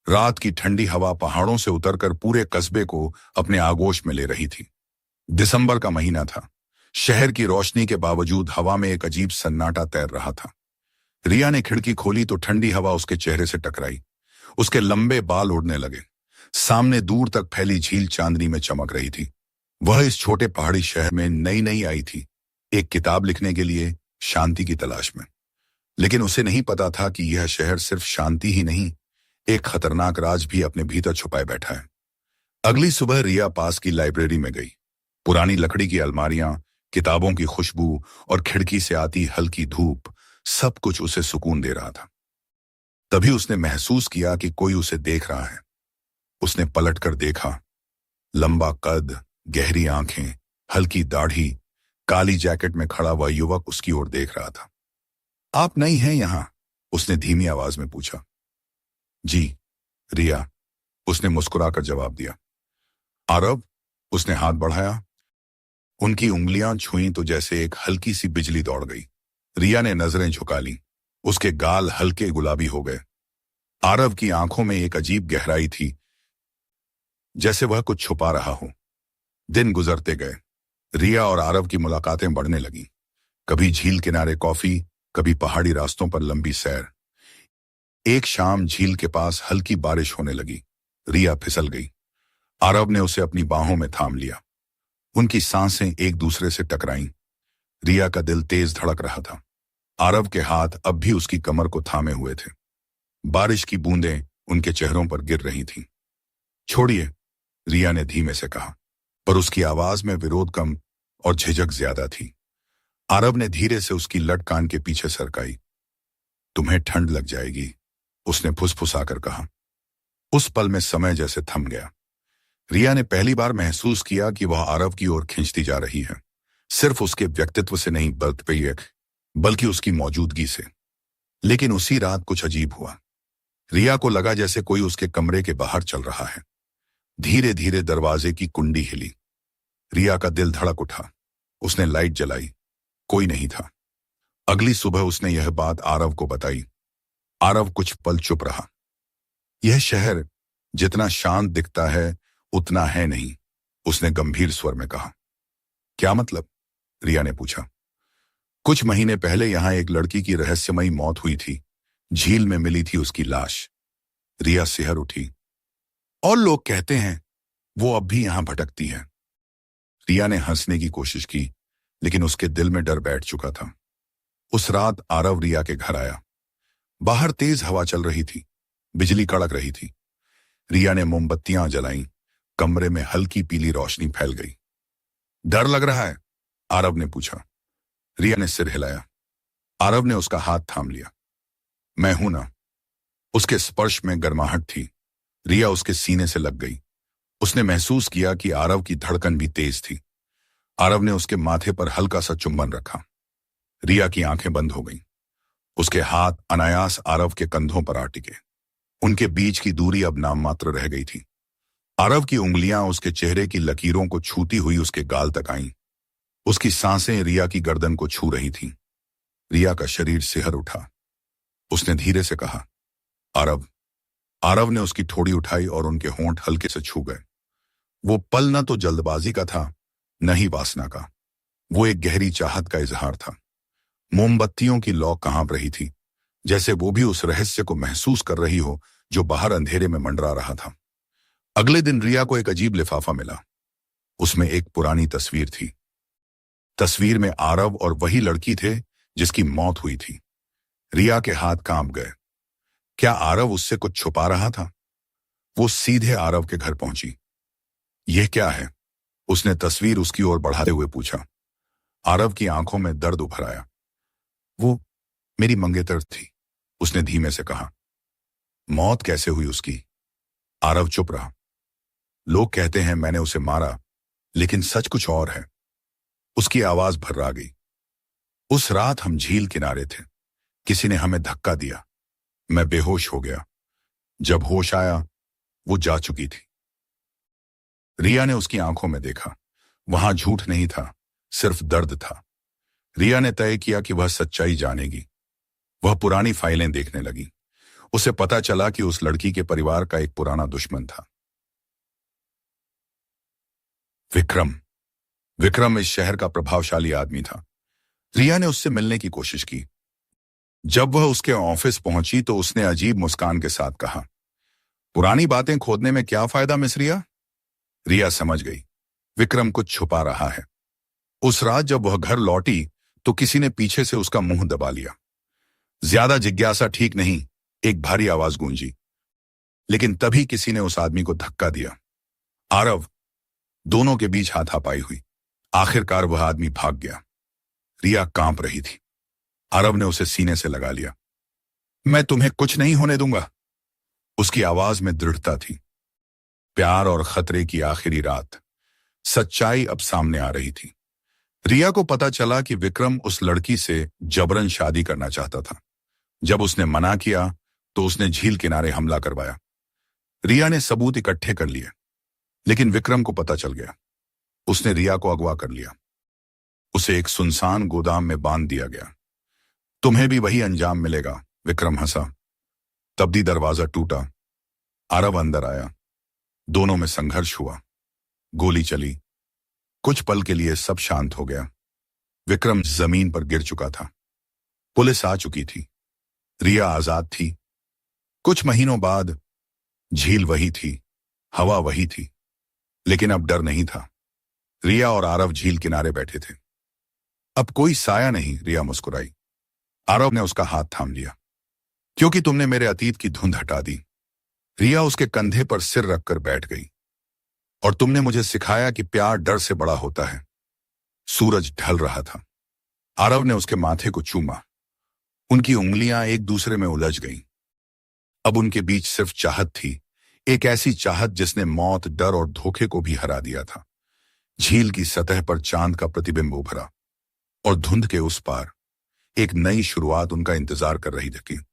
रात की ठंडी हवा पहाड़ों से उतरकर पूरे कस्बे को अपने आगोश में ले रही थी। दिसंबर का महीना था। शहर की रोशनी के बावजूद हवा में एक अजीब सन्नाटा तैर रहा था। रिया ने खिड़की खोली तो ठंडी हवा उसके चेहरे से टकराई। उसके लंबे बाल उड़ने लगे। सामने दूर तक फैली झील चांदनी में चमक रही थी। वह इस छोटे पहाड़ी शहर में नई नई आई थी, एक किताब लिखने के लिए, शांति की तलाश में। लेकिन उसे नहीं पता था कि यह शहर सिर्फ शांति ही नहीं, एक खतरनाक राज भी अपने भीतर छुपाए बैठा है। अगली सुबह रिया पास की लाइब्रेरी में गई। पुरानी लकड़ी की अलमारियां, किताबों की खुशबू और खिड़की से आती हल्की धूप, सब कुछ उसे सुकून दे रहा था। तभी उसने महसूस किया कि कोई उसे देख रहा है। उसने पलटकर देखा। लंबा कद, गहरी आंखें, हल्की दाढ़ी, काली जैकेट में खड़ा वह युवक उसकी ओर देख रहा था। आप नई हैं यहां? उसने धीमी आवाज में पूछा। जी, रिया, उसने मुस्कुराकर जवाब दिया। आरव, उसने हाथ बढ़ाया। उनकी उंगलियां छुईं तो जैसे एक हल्की सी बिजली दौड़ गई। रिया ने नजरें झुका ली। उसके गाल हल्के गुलाबी हो गए। आरव की आंखों में एक अजीब गहराई थी, जैसे वह कुछ छुपा रहा हो। दिन गुजरते गए। रिया और आरव की मुलाकातें बढ़ने लगीं। कभी झील किनारे कॉफी, कभी पहाड़ी रास्तों पर लंबी सैर। एक शाम झील के पास हल्की बारिश होने लगी। रिया फिसल गई। आरव ने उसे अपनी बाहों में थाम लिया। उनकी सांसें एक दूसरे से टकराईं। रिया का दिल तेज धड़क रहा था। आरव के हाथ अब भी उसकी कमर को थामे हुए थे। बारिश की बूंदें उनके चेहरों पर गिर रही थीं। छोड़िए, रिया ने धीमे से कहा, पर उसकी आवाज में विरोध कम और झिझक ज्यादा थी। आरव ने धीरे से उसकी लट कान के पीछे सरकाई। तुम्हें ठंड लग जाएगी, उसने फुसफुसाकर कहा। उस पल में समय जैसे थम गया। रिया ने पहली बार महसूस किया कि वह आरव की ओर खींचती जा रही है, सिर्फ उसके व्यक्तित्व से नहीं बल्कि उसकी मौजूदगी से। लेकिन उसी रात कुछ अजीब हुआ। रिया को लगा जैसे कोई उसके कमरे के बाहर चल रहा है। धीरे धीरे दरवाजे की कुंडी हिली। रिया का दिल धड़क उठा। उसने लाइट जलाई। कोई नहीं था। अगली सुबह उसने यह बात आरव को बताई। आरव कुछ पल चुप रहा। यह शहर जितना शांत दिखता है उतना है नहीं, उसने गंभीर स्वर में कहा। क्या मतलब? रिया ने पूछा। कुछ महीने पहले यहां एक लड़की की रहस्यमयी मौत हुई थी। झील में मिली थी उसकी लाश। रिया सिहर उठी। और लोग कहते हैं वो अब भी यहां भटकती है। रिया ने हंसने की कोशिश की, लेकिन उसके दिल में डर बैठ चुका था। उस रात आरव रिया के घर आया। बाहर तेज हवा चल रही थी, बिजली कड़क रही थी। रिया ने मोमबत्तियां जलाईं। कमरे में हल्की पीली रोशनी फैल गई। डर लग रहा है? आरव ने पूछा। रिया ने सिर हिलाया। आरव ने उसका हाथ थाम लिया। मैं हूं ना। उसके स्पर्श में गर्माहट थी। रिया उसके सीने से लग गई। उसने महसूस किया कि आरव की धड़कन भी तेज थी। आरव ने उसके माथे पर हल्का सा चुंबन रखा। रिया की आंखें बंद हो गईं। उसके हाथ अनायास आरव के कंधों पर आ टिके। उनके बीच की दूरी अब नाम मात्र रह गई थी। आरव की उंगलियां उसके चेहरे की लकीरों को छूती हुई उसके गाल तक आईं। उसकी सांसें रिया की गर्दन को छू रही थीं। रिया का शरीर सिहर उठा। उसने धीरे से कहा, आरव। आरव ने उसकी ठोड़ी उठाई और उनके होंठ हल्के से छू गए। वो पल न तो जल्दबाजी का था, न ही वासना का। वो एक गहरी चाहत का इजहार था। मोमबत्तियों की लौ कांप रही थी, जैसे वो भी उस रहस्य को महसूस कर रही हो जो बाहर अंधेरे में मंडरा रहा था। अगले दिन रिया को एक अजीब लिफाफा मिला। उसमें एक पुरानी तस्वीर थी। तस्वीर में आरव और वही लड़की थे जिसकी मौत हुई थी। रिया के हाथ कांप गए। क्या आरव उससे कुछ छुपा रहा था? वो सीधे आरव के घर पहुंची। यह क्या है? उसने तस्वीर उसकी ओर बढ़ाते हुए पूछा। आरव की आंखों में दर्द उभर आया। वो मेरी मंगेतर थी, उसने धीमे से कहा। मौत कैसे हुई उसकी? आरव चुप रहा। लोग कहते हैं मैंने उसे मारा, लेकिन सच कुछ और है। उसकी आवाज भर्रा गई। उस रात हम झील किनारे थे। किसी ने हमें धक्का दिया। मैं बेहोश हो गया। जब होश आया, वो जा चुकी थी। रिया ने उसकी आंखों में देखा। वहां झूठ नहीं था, सिर्फ दर्द था। रिया ने तय किया कि वह सच्चाई जानेगी। वह पुरानी फाइलें देखने लगी। उसे पता चला कि उस लड़की के परिवार का एक पुराना दुश्मन था। विक्रम। विक्रम इस शहर का प्रभावशाली आदमी था। रिया ने उससे मिलने की कोशिश की। जब वह उसके ऑफिस पहुंची तो उसने अजीब मुस्कान के साथ कहा, पुरानी बातें खोदने में क्या फायदा मिस रिया? रिया समझ गई, विक्रम कुछ छुपा रहा है। उस रात जब वह घर लौटी तो किसी ने पीछे से उसका मुंह दबा लिया। ज्यादा जिज्ञासा ठीक नहीं, एक भारी आवाज गूंजी। लेकिन तभी किसी ने उस आदमी को धक्का दिया। आरव। दोनों के बीच हाथापाई हुई। आखिरकार वह आदमी भाग गया। रिया कांप रही थी। आरव ने उसे सीने से लगा लिया। मैं तुम्हें कुछ नहीं होने दूंगा। उसकी आवाज में दृढ़ता थी। प्यार और खतरे की आखिरी रात। सच्चाई अब सामने आ रही थी। रिया को पता चला कि विक्रम उस लड़की से जबरन शादी करना चाहता था। जब उसने मना किया तो उसने झील किनारे हमला करवाया। रिया ने सबूत इकट्ठे कर लिए, लेकिन विक्रम को पता चल गया। उसने रिया को अगवा कर लिया। उसे एक सुनसान गोदाम में बांध दिया गया। तुम्हें भी वही अंजाम मिलेगा, विक्रम हंसा। तब्दी दरवाजा टूटा। आरव अंदर आया। दोनों में संघर्ष हुआ। गोली चली। कुछ पल के लिए सब शांत हो गया। विक्रम जमीन पर गिर चुका था। पुलिस आ चुकी थी। रिया आजाद थी। कुछ महीनों बाद झील वही थी, हवा वही थी, लेकिन अब डर नहीं था। रिया और आरव झील किनारे बैठे थे। अब कोई साया नहीं, रिया मुस्कुराई। आरव ने उसका हाथ थाम लिया। क्योंकि तुमने मेरे अतीत की धुंध हटा दी। रिया उसके कंधे पर सिर रखकर बैठ गई। और तुमने मुझे सिखाया कि प्यार डर से बड़ा होता है। सूरज ढल रहा था। आरव ने उसके माथे को चूमा। उनकी उंगलियां एक दूसरे में उलझ गईं। अब उनके बीच सिर्फ चाहत थी, एक ऐसी चाहत जिसने मौत, डर और धोखे को भी हरा दिया था। झील की सतह पर चांद का प्रतिबिंब उभरा और धुंध के उस पार एक नई शुरुआत उनका इंतजार कर रही थी।